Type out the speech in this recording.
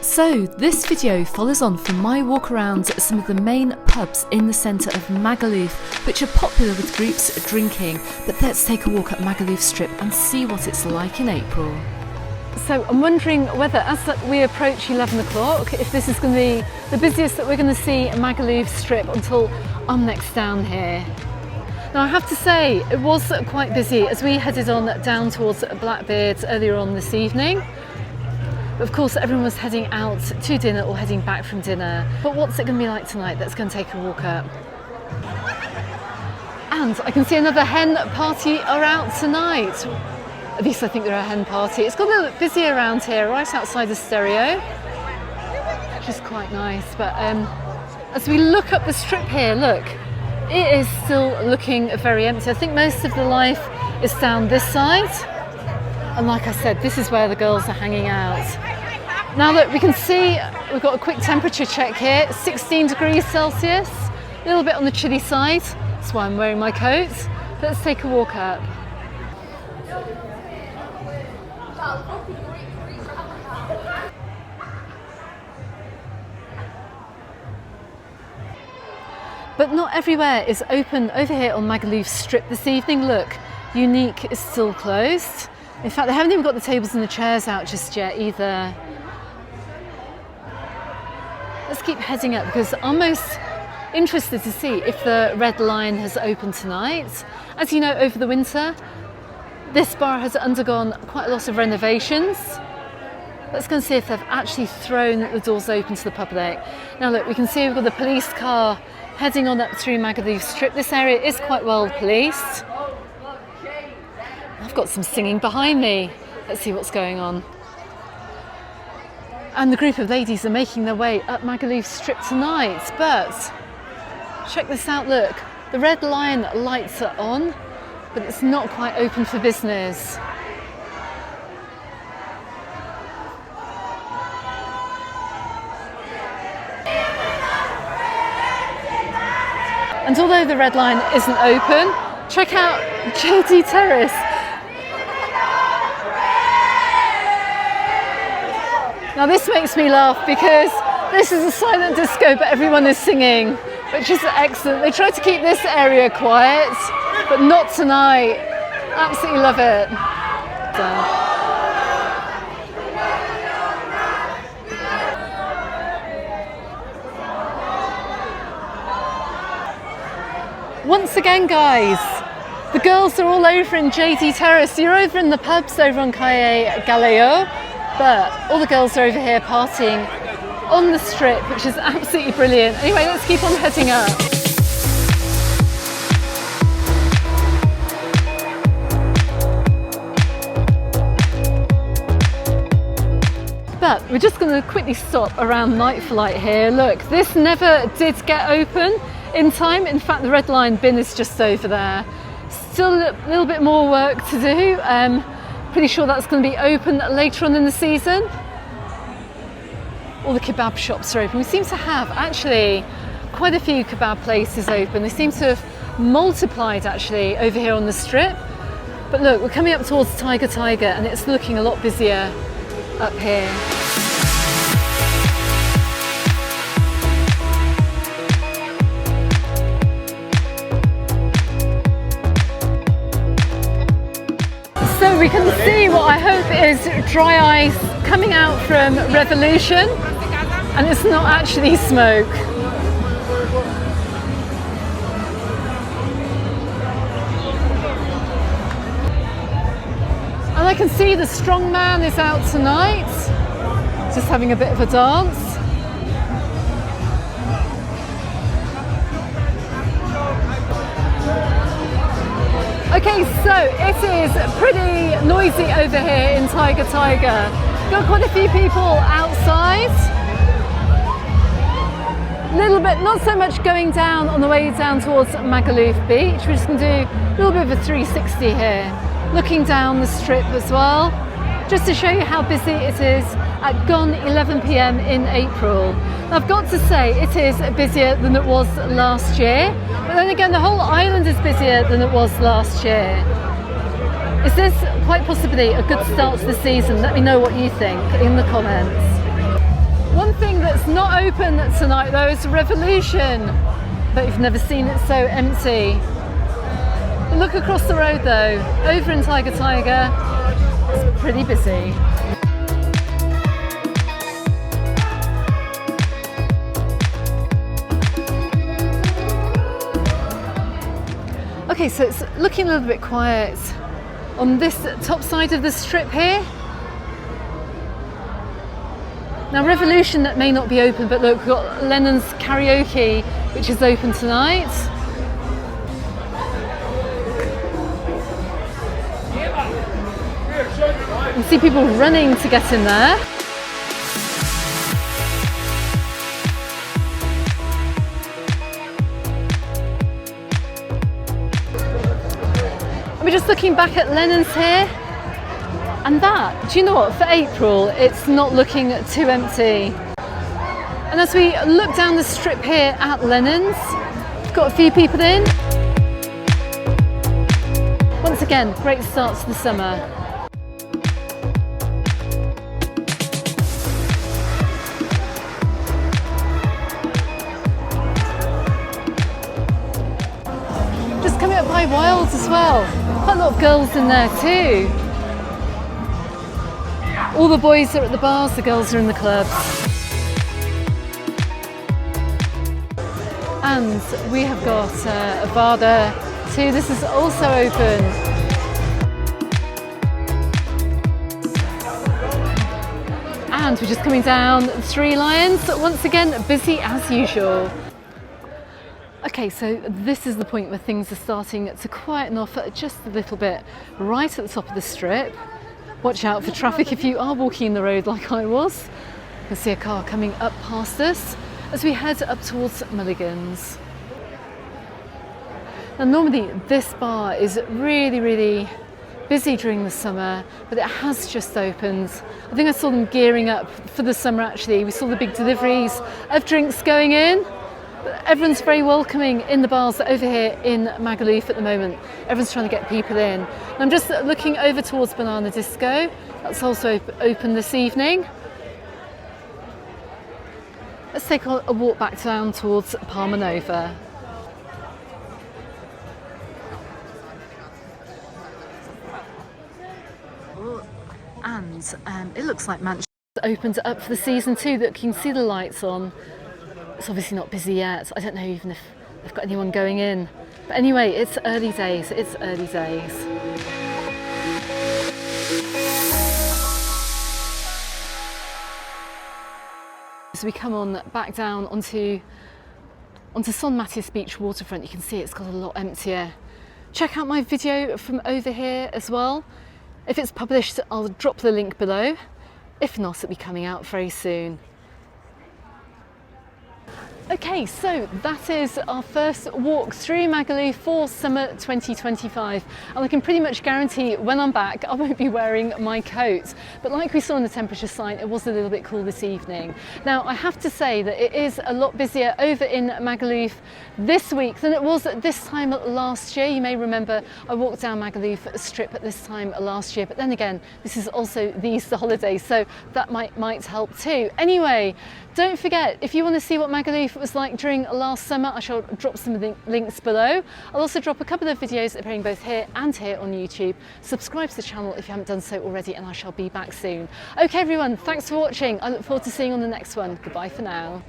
So this video follows on from my walk around some of the main pubs in the centre of Magaluf, which are popular with groups drinking. But let's take a walk at Magaluf Strip and see what it's like in April. So I'm wondering whether, as we approach 11 o'clock, if this is going to be the busiest that we're going to see at Magaluf Strip until I'm next down here. Now I have to say, it was quite busy as we headed on down towards Blackbeard earlier on this evening. But of course everyone was heading out to dinner or heading back from dinner. But what's it going to be like tonight? Let's go and take a walk up. And I can see another hen party are out tonight. At least I think they're a hen party. It's got a little busy around here, right outside the stereo, which is quite nice. But as we look up the strip here, look, it is still looking very empty. I think most of the life is down this side. And like I said, this is where the girls are hanging out. Now look, we can see we've got a quick temperature check here, 16 degrees Celsius, a little bit on the chilly side. That's why I'm wearing my coat. Let's take a walk up. But not everywhere is open over here on Magaluf Strip this evening. Look, Unique is still closed. In fact, they haven't even got the tables and the chairs out just yet either. Let's keep heading up because I'm most interested to see if the Red Lion has opened tonight. As you know, over the winter, this bar has undergone quite a lot of renovations. Let's go and see if they've actually thrown the doors open to the public. Now look, we can see we've got the police car heading on up through Magaluf Strip. This area is quite well policed. I've got some singing behind me. Let's see what's going on. And the group of ladies are making their way up Magaluf Strip tonight. But check this out, look. The Red Lion lights are on, but it's not quite open for business. And although the Red Lion isn't open, check out JD Terrace. Now this makes me laugh because this is a silent disco but everyone is singing, which is excellent. They try to keep this area quiet, but not tonight. Absolutely love it. Once again guys, the girls are all over in JD Terrace. You're over in the pubs over on Calle Galileo, but all the girls are over here partying on the strip, which is absolutely brilliant. Anyway, let's keep on heading up. But we're just going to quickly stop around Night Flight here. Look, this never did get open in time. In fact, the Red Line bin is just over there. Still a little bit more work to do. Pretty sure that's going to be open later on in the season. All the kebab shops are open. We seem to have actually quite a few kebab places open. They seem to have multiplied actually over here on the strip. But look, we're coming up towards Tiger and it's looking a lot busier up here. So we can see what I hope is dry ice coming out from Revolution, and it's not actually smoke. And I can see the strong man is out tonight, just having a bit of a dance. Okay, so it is pretty noisy over here in Tiger. Got quite a few people outside. A little bit, not so much going down on the way down towards Magaluf Beach. We're just going to do a little bit of a 360 here, looking down the strip as well, just to show you how busy it is at gone 11 p.m. in April. I've got to say it is busier than it was last year, but then again the whole island is busier than it was last year. Is this quite possibly a good start to the season? Let me know what you think in the comments. One thing that's not open tonight though is Revolution. But you've never seen it so empty. Look across the road though, over in Tiger, it's pretty busy. Okay, so it's looking a little bit quiet on this top side of the strip here. Now Revolution that may not be open, but look, we've got Lennon's Karaoke, which is open tonight. You see people running to get in there. And we're just looking back at Lennon's here. And that, do you know what, for April, it's not looking too empty. And as we look down the strip here at Lennon's, we've got a few people in. Once again, great start to the summer. Just coming up by Wilds as well. Quite a lot of girls in there too. All the boys are at the bars, the girls are in the clubs. And we have got Avada too, this is also open. And we're just coming down Three Lions, once again busy as usual. Okay, so this is the point where things are starting to quieten off just a little bit, right at the top of the strip. Watch out for traffic if you are walking the road like I was. You can see a car coming up past us as we head up towards Mulligan's. Now normally this bar is really busy during the summer, but it has just opened. I think I saw them gearing up for the summer actually. We saw the big deliveries of drinks going in. Everyone's very welcoming in the bars over here in Magaluf at the moment. Everyone's trying to get people in. And I'm just looking over towards Banana Disco. That's also open this evening. Let's take a walk back down towards Palmanova. And it looks like Manchester's opened up for the season too. Look, you can see the lights on. It's obviously not busy yet. I don't know even if they've got anyone going in. But anyway, it's early days. It's early days. So we come on back down onto Son Matthias Beach waterfront. You can see it's got a lot emptier. Check out my video from over here as well. If it's published, I'll drop the link below. If not, it'll be coming out very soon. Okay, so that is our first walk through Magaluf for summer 2025, and I can pretty much guarantee when I'm back I won't be wearing my coat, but like we saw in the temperature sign, it was a little bit cool this evening. Now I have to say that it is a lot busier over in Magaluf this week than it was at this time last year. You may remember I walked down Magaluf Strip at this time last year, but then again this is also the Easter holidays, so that might help too. Anyway, don't forget, if you want to see what Magaluf was like during last summer, I shall drop some of the links below. I'll also drop a couple of videos appearing both here and here on YouTube. Subscribe to the channel if you haven't done so already, and I shall be back soon. Okay everyone, thanks for watching. I look forward to seeing you on the next one. Goodbye for now.